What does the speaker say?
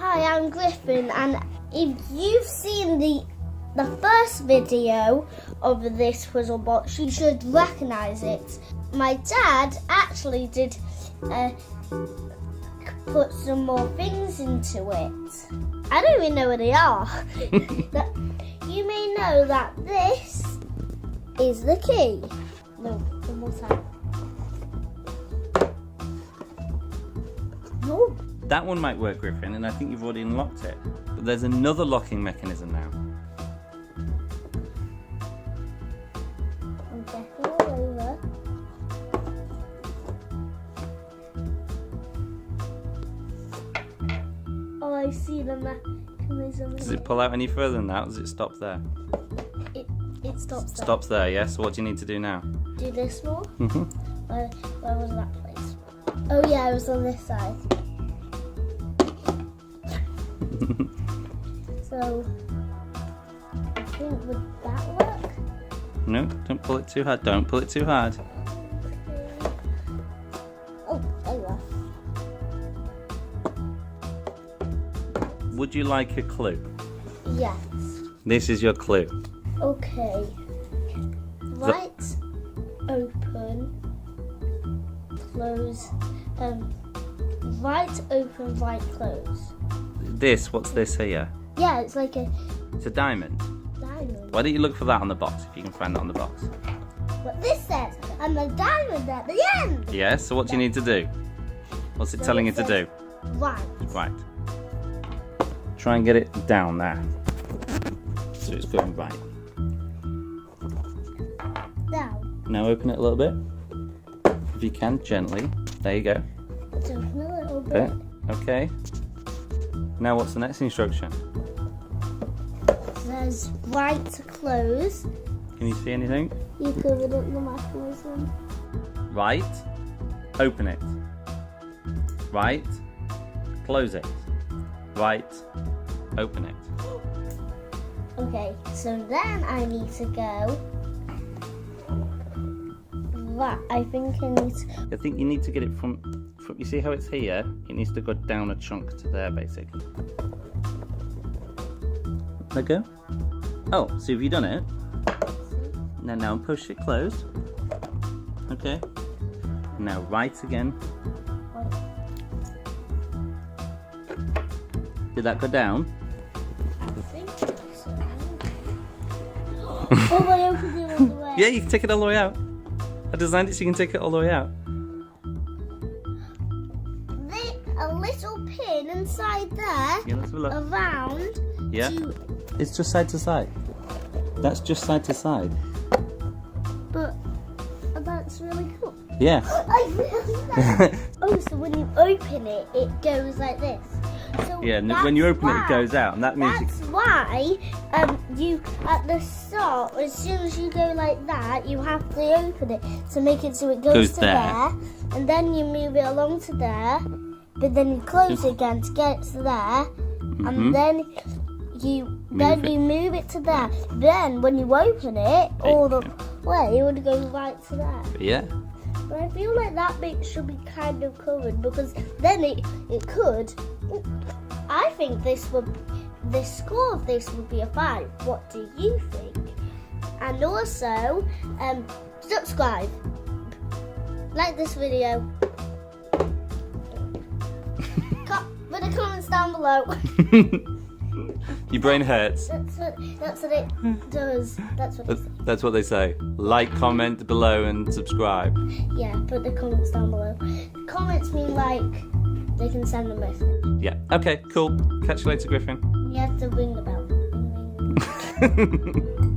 Hi, I'm Griffin, and if you've seen the first video of this puzzle box, you should recognise it. My dad actually did put some more things into it. I don't even know where they are. You may know that this is the key. No, one more time. No. That one might work, Griffin, and I think you've already unlocked it. But there's another locking mechanism now. I'm getting it over. Oh, I see the mechanism. Does it pull out any further than that, or does it stop there? It stops there. Stops there, yes. So what do you need to do now? Do this more? Mm-hmm. Where was that place? Oh yeah, it was on this side. So, I think, would that work? No, don't pull it too hard. Don't pull it too hard. Okay. Oh, there you are. Would you like a clue? Yes. This is your clue. Okay. Right, open, close. Right, open, right, close. This, what's this here? Yeah, it's like a It's a diamond. diamond. Why don't you look for that on the box, if you can find that on the box? What this says, and the diamond at the end. Yes, so what do you need to do? What's it So telling it you to do? Right. Right. Try and get it down there. So it's going right. Down. Now open it a little bit. If you can, gently. There you go. It's open a little bit. There. Okay. Now what's the next instruction? There's right to close. Can you see anything? You covered up the mechanism. Right. Open it. Right. Close it. Right. Open it. Okay, so then I need to go. Right, I think I need to. I think you need to get it from you see how it's here? It needs to go down a chunk to there, basically. Let go. Oh, so have you done it? Now push it closed. Okay. Now right again. Did that go down? I think so. Oh, I opened it all the way. Yeah, you can take it all the way out. I designed it so you can take it all the way out. A little pin inside there, Yeah, let's have a look. around. Yeah. To, It's just side to side. That's just side to side. but that's really cool. Yeah. I really like. Oh, so when you open it, it goes like this. So Yeah, when you open it, it goes out, and that means That's why you at the start, as soon as you go like that, you have to open it to make it so it goes to there, and then you move it along to there, but then you close it again to get it to there, and then you move it to there. Then when you open it all the way, it would go right to there. Yeah. But I feel like that bit should be kind of covered because then it could. I think the score of this would be a 5. What do you think? And also, subscribe, like this video, put the comments down below. Your brain hurts. That's what it does. That's what it says. That's what they say. Like, comment below, and subscribe. Yeah, put the comments down below. Comments mean like they can send a message. Yeah. Okay, cool. Catch you later, Griffin. You have to ring the bell. Ring, ring, ring.